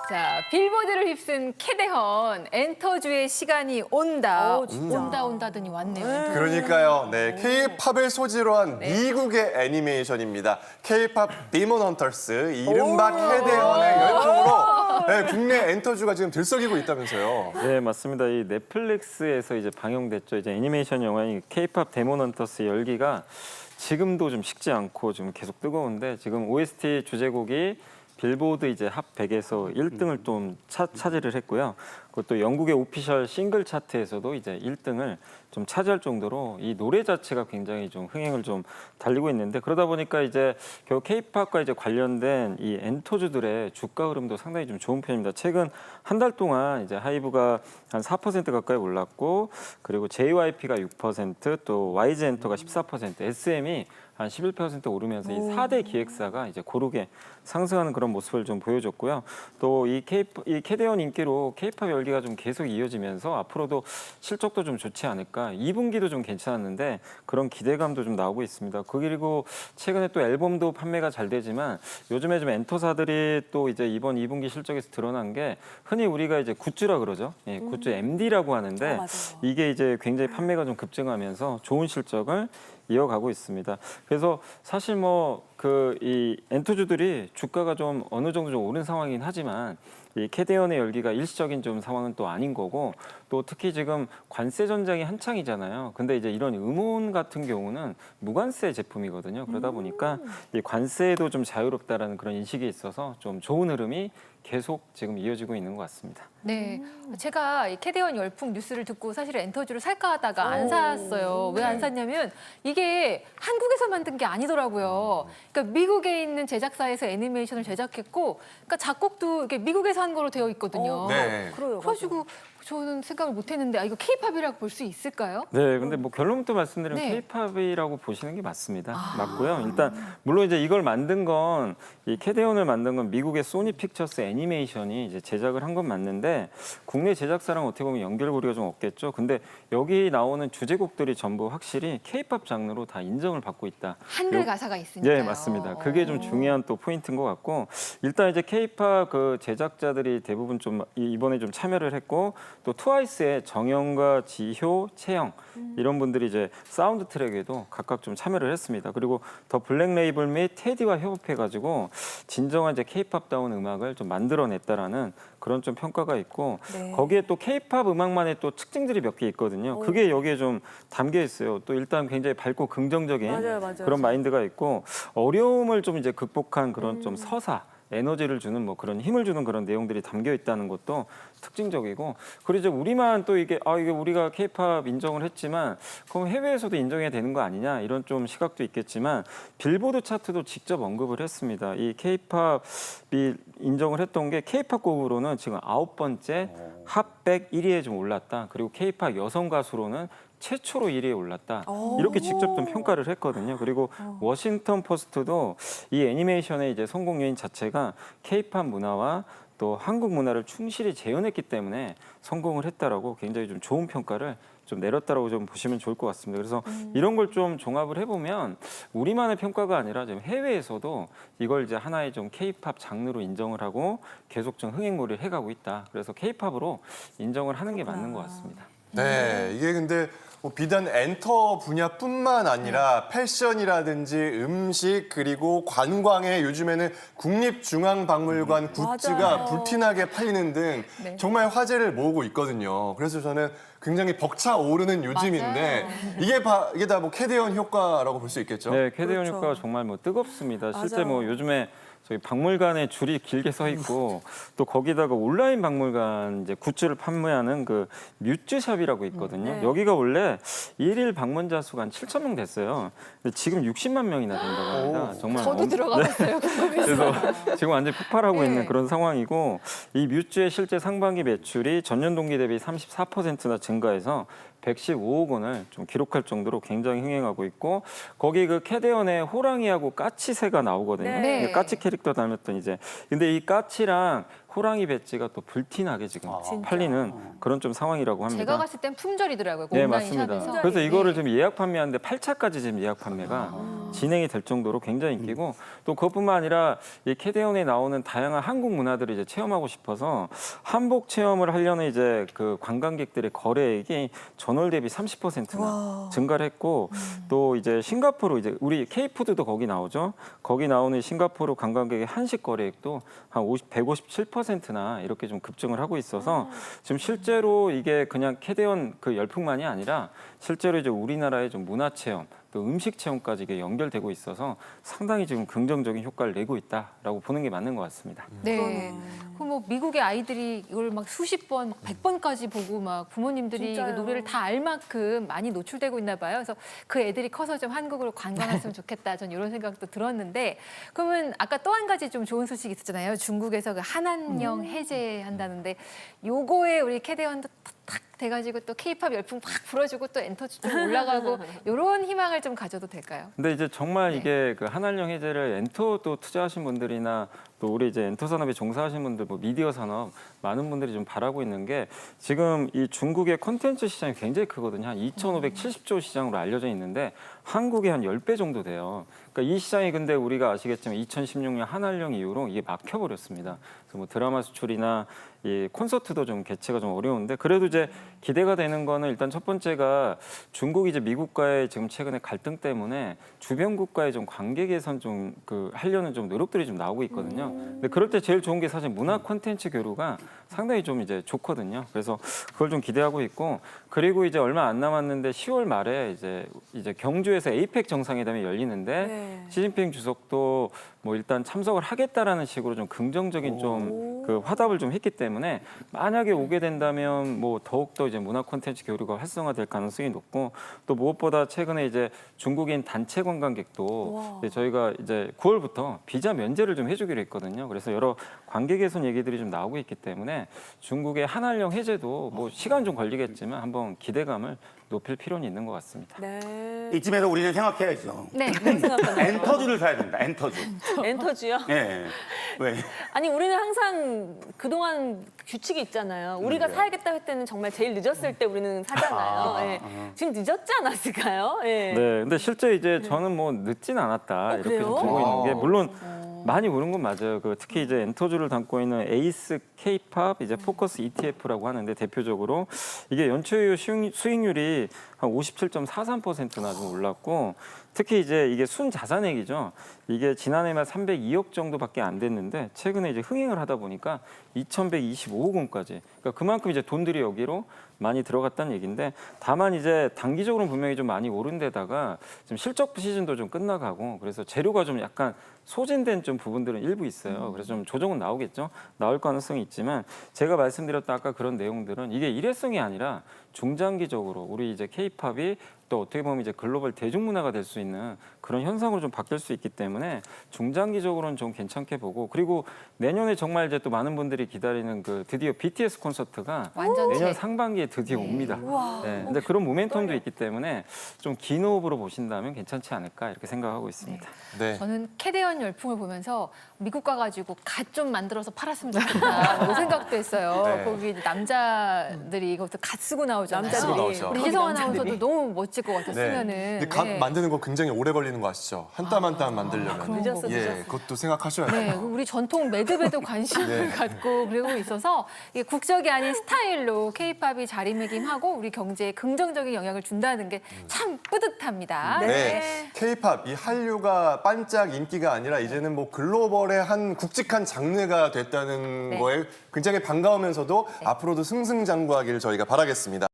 자, 빌보드를 휩쓴 캐대헌 엔터주의 시간이 온다. 진짜. 온다더니 왔네요. 엔터주. 그러니까요. 네, K-팝을 소재로 한 미국의 애니메이션입니다. K-팝 디몬 헌터스, 이른바 캐대헌의 열풍으로 네, 국내 엔터주가 지금 들썩이고 있다면서요. 네, 맞습니다. 이 넷플릭스에서 이제 방영됐죠. 이제 애니메이션 영화인 K-팝 데몬 헌터스 열기가 지금도 좀 식지 않고 좀 계속 뜨거운데 지금 OST 주제곡이 빌보드 이제 핫 100에서 1등을 좀 차지를 했고요. 그것도 영국의 오피셜 싱글 차트에서도 이제 1등을 좀 차지할 정도로 이 노래 자체가 굉장히 좀 흥행을 좀 달리고 있는데 그러다 보니까 이제 결국 K-팝과 이제 관련된 이 엔터주들의 주가 흐름도 상당히 좀 좋은 편입니다. 최근 한 달 동안 이제 하이브가 한 4% 가까이 올랐고 그리고 JYP가 6%, 또 YG 엔터가 14%, SM이 한 11% 오르면서 이 4대 기획사가 이제 고르게 상승하는 그런 모습을 좀 보여줬고요. 또 이 캐대헌 인기로 K-팝 열기가 좀 계속 이어지면서 앞으로도 실적도 좀 좋지 않을까. 2분기도 좀 괜찮았는데 그런 기대감도 좀 나오고 있습니다. 그리고 최근에 또 앨범도 판매가 잘 되지만 요즘에 좀 엔터사들이 또 이제 이번 2분기 실적에서 드러난 게 흔히 우리가 이제 굿즈라 그러죠. 예, 굿즈 MD라고 하는데 맞아요. 이게 이제 굉장히 판매가 좀 급증하면서 좋은 실적을 이어가고 있습니다. 그래서 사실 뭐 이 엔터주들이 주가가 좀 어느 정도 좀 오른 상황이긴 하지만 이 캐대헌의 열기가 일시적인 좀 상황은 또 아닌 거고 또 특히 지금 관세 전쟁이 한창이잖아요. 근데 이제 이런 음원 같은 경우는 무관세 제품이거든요. 그러다 보니까 이 관세도 좀 자유롭다라는 그런 인식이 있어서 좀 좋은 흐름이 계속 지금 이어지고 있는 것 같습니다. 네, 제가 이 캐대헌 열풍 뉴스를 듣고 사실 엔터주를 살까 하다가 안 샀어요. 왜 안 샀냐면 이게 한국에서 만든 게 아니더라고요. 그러니까 미국에 있는 제작사에서 애니메이션을 제작했고, 그러니까 작곡도 이게 미국에서 한 거로 되어 있거든요. 네. 그래요. 그래가지고 저는 생각을 못했는데 이거 K-팝이라고 볼 수 있을까요? 네, 근데 뭐 결론부터 말씀드리면 네. K-팝이라고 보시는 게 맞습니다. 맞고요. 일단 물론 이제 이걸 만든 건 이 캐대헌을 만든 건 미국의 소니 픽처스 애니메이션이 이제 제작을 한 건 맞는데 국내 제작사랑 어떻게 보면 연결고리가 좀 없겠죠. 근데 여기 나오는 주제곡들이 전부 확실히 K-팝 장르로 다 인정을 받고 있다. 한글 가사가 있으니까요. 네, 맞습니다. 그게 좀 중요한 또 포인트인 것 같고 일단 이제 K-팝 그 제작자들이 대부분 좀 이번에 좀 참여를 했고 또 트와이스의 정영과 지효, 채영 이런 분들이 이제 사운드 트랙에도 각각 좀 참여를 했습니다. 그리고 더 블랙 레이블 및 테디와 협업해가지고 진정한 이제 K-팝다운 음악을 좀 만들어냈다라는 그런 좀 평가가 있고 네. 거기에 또 K-팝 음악만의 또 특징들이 몇 개 있거든요. 그게 여기에 좀 담겨 있어요. 또 일단 굉장히 밝고 긍정적인 맞아요. 그런 마인드가 있고 어려움을 좀 이제 극복한 그런 좀 서사. 에너지를 주는 뭐 그런 힘을 주는 그런 내용들이 담겨 있다는 것도 특징적이고 그리고 이제 우리만 또 이게 이게 우리가 K-팝 인정을 했지만 그럼 해외에서도 인정해야 되는 거 아니냐 이런 좀 시각도 있겠지만 빌보드 차트도 직접 언급을 했습니다. 이 K-팝이 인정을 했던 게 K-팝 곡으로는 지금 9번째 핫100 1위에 좀 올랐다. 그리고 K-팝 여성 가수로는 최초로 1위에 올랐다. 이렇게 직접 좀 평가를 했거든요. 그리고 워싱턴 포스트도 이 애니메이션의 이제 성공 요인 자체가 K-팝 문화와 또 한국 문화를 충실히 재현했기 때문에 성공을 했다라고 굉장히 좀 좋은 평가를 좀 내렸다라고 좀 보시면 좋을 것 같습니다. 그래서 이런 걸 좀 종합을 해보면 우리만의 평가가 아니라 지금 해외에서도 이걸 이제 하나의 좀 K-팝 장르로 인정을 하고 계속 좀 흥행몰이를 해가고 있다. 그래서 K-팝으로 인정을 하는 게 맞는 것 같습니다. 네, 이게 근데 뭐 비단 엔터 분야뿐만 아니라 패션이라든지 음식 그리고 관광에 요즘에는 국립중앙박물관 굿즈가 맞아요. 불티나게 팔리는 등 네. 정말 화제를 모으고 있거든요. 그래서 저는 굉장히 벅차오르는 요즘인데 맞아요. 이게 다 뭐 캐대헌 효과라고 볼 수 있겠죠? 네, 캐대헌 그렇죠. 효과가 정말 뭐 뜨겁습니다. 실제 맞아요. 뭐 요즘에 저희 박물관에 줄이 길게 서 있고 또 거기다가 온라인 박물관 이제 굿즈를 판매하는 그 뮤즈샵이라고 있거든요. 네. 여기가 원래 일일 방문자 수가 한 7천 명 됐어요. 근데 지금 60만 명이나 된다고 합니다. 정말 저도 들어가봤어요. 궁금해서. 그래서 지금 완전히 폭발하고 네. 있는 그런 상황이고 이 뮤즈의 실제 상반기 매출이 전년 동기 대비 34%나 증가해서 115억 원을 좀 기록할 정도로 굉장히 흥행하고 있고 거기 그 캐대헌의 호랑이하고 까치새가 나오거든요. 네. 근데 까치 캐릭터 닮았던 이제 근데 이 까치랑 호랑이 배지가 또 불티나게 지금 진짜. 팔리는 그런 좀 상황이라고 합니다. 제가 갔을 땐 품절이더라고요. 그 네, 온라인 맞습니다. 샵에서. 그래서 이거를 네. 지금 예약 판매하는데 8차까지 지금 예약 판매가 진행이 될 정도로 굉장히 인기고 또 그것뿐만 아니라 이 캐대원에 나오는 다양한 한국 문화들을 이제 체험하고 싶어서 한복 체험을 하려는 이제 그 관광객들의 거래액이 전월 대비 30%나 증가를 했고 또 이제 싱가포르 이제 우리 K푸드도 거기 나오죠. 거기 나오는 싱가포르 관광객의 한식 거래액도 한 157%나 이렇게 좀 급증을 하고 있어서 지금 실제로 이게 그냥 캐대원 그 열풍만이 아니라 실제로 이제 우리나라의 좀 문화 체험 또 음식 체험까지 이게 연결되고 있어서 상당히 지금 긍정적인 효과를 내고 있다라고 보는 게 맞는 것 같습니다. 네. 그럼 뭐 미국의 아이들이 이걸 막 수십 번, 막 100번까지 보고 막 부모님들이 진짜요. 그 노래를 다 알 만큼 많이 노출되고 있나 봐요. 그래서 그 애들이 커서 좀 한국으로 관광했으면 좋겠다. 전 이런 생각도 들었는데 그러면 아까 또 한 가지 좀 좋은 소식이 있었잖아요. 중국에서 그 한한령 해제한다는데 요거에 우리 캐대원도 탁 돼가지고 또 K-팝 열풍 확 불어주고 또 엔터주 좀 올라가고 이런 희망을 좀 가져도 될까요? 근데 이제 정말 네. 이게 그 한한령 해제를 엔터 또 투자하신 분들이나 또 우리 이제 엔터 산업에 종사하신 분들, 뭐 미디어 산업 많은 분들이 좀 바라고 있는 게 지금 이 중국의 콘텐츠 시장이 굉장히 크거든요. 한 2,570조 시장으로 알려져 있는데 한국의 한 10배 정도 돼요. 그러니까 이 시장이 근데 우리가 아시겠지만 2016년 한한령 이후로 이게 막혀버렸습니다. 그래서 뭐 드라마 수출이나 이 콘서트도 좀 개최가 좀 어려운데 그래도 이제 기대가 되는 거는 일단 첫 번째가 중국이 이제 미국과의 지금 최근에 갈등 때문에 주변 국가의 좀 관계 개선 좀 그 하려는 좀 노력들이 좀 나오고 있거든요. 근데 그럴 때 제일 좋은 게 사실 문화 콘텐츠 교류가 상당히 좀 이제 좋거든요. 그래서 그걸 좀 기대하고 있고 그리고 이제 얼마 안 남았는데 10월 말에 이제 경주에서 에이펙 정상회담이 열리는데 네. 시진핑 주석도 뭐 일단 참석을 하겠다라는 식으로 좀 긍정적인 좀 그 화답을 좀 했기 때문에 만약에 오게 된다면 뭐 더욱더 이제 문화 콘텐츠 교류가 활성화될 가능성이 높고 또 무엇보다 최근에 이제 중국인 단체 관광객도 이제 저희가 이제 9월부터 비자 면제를 좀 해주기로 했거든요. 그래서 여러 관계 개선 얘기들이 좀 나오고 있기 때문에 중국의 한한령 해제도 뭐 시간 좀 걸리겠지만 한번 기대감을 높일 필요는 있는 것 같습니다. 네. 이쯤에서 우리는 생각해야죠. 네. 엔터주를 사야 된다. 엔터주. 엔터주요? 예. 왜? 아니 우리는 항상 그동안 규칙이 있잖아요. 우리가 사야겠다 할 때는 정말 제일 늦었을 때 우리는 사잖아요. 예. 지금 늦었지 않았을까요? 예. 네, 근데 실제 이제 저는 뭐 늦진 않았다 이렇게 그래요? 좀 보고 있는 게 물론 많이 오른 건 맞아요. 그 특히 이제 엔터주를 담고 있는 에이스 K-팝 이제 포커스 ETF라고 하는데 대표적으로 이게 연초이후 수익률이 한 57.43%나 좀 올랐고 특히 이제 이게 순자산액이죠. 이게 지난해만 302억 정도밖에 안 됐는데 최근에 이제 흥행을 하다 보니까 2,125억 원까지. 그러니까 그만큼 이제 돈들이 여기로 많이 들어갔다는 얘기인데 다만 이제 단기적으로는 분명히 좀 많이 오른 데다가 지금 실적 시즌도 좀 끝나가고 그래서 재료가 좀 약간 소진된 좀 부분들은 일부 있어요. 그래서 좀 조정은 나오겠죠. 나올 가능성이 있지만 제가 말씀드렸던 아까 그런 내용들은 이게 일회성이 아니라 중장기적으로 우리 이제 K-팝이 또 어떻게 보면 이제 글로벌 대중문화가 될 수 있는 그런 현상으로 좀 바뀔 수 있기 때문에 중장기적으로는 좀 괜찮게 보고 그리고 내년에 정말 이제 또 많은 분들이 기다리는 그 드디어 BTS 콘서트가 완전체. 내년 상반기에 드디어 옵니다. 네, 근데 그런 모멘텀도 있기 때문에 좀 긴 호흡으로 보신다면 괜찮지 않을까 이렇게 생각하고 있습니다. 네. 저는 캐대원 열풍을 보면서 미국 가가지고 갓 좀 만들어서 팔았으면 좋겠다 그 생각도 했어요. 네. 거기 이제 남자들이 거기서 갓 쓰고 나오잖아요. 쓰고 나오죠. 우리 희성 아나운서도 너무 멋질 것 같아요. 네. 쓰면은. 근데 갓 만드는 거 굉장히 오래 걸리는 거 아시죠? 한 땀 한 땀 만들려면. 늦었어, 예, 늦었어. 그것도 생각하셔야 네, 돼요. 우리 전통 매듭에도 관심을 네. 갖고 그러고 있어서 이게 국적이 아닌 스타일로 K-팝이 자리매김하고 우리 경제에 긍정적인 영향을 준다는 게 참 뿌듯합니다. 네. K-팝 이 한류가 반짝 인기가 아니라 이제는 뭐 글로벌의 한 굵직한 장르가 됐다는 네. 거에 굉장히 반가우면서도 앞으로도 승승장구하기를 저희가 바라겠습니다.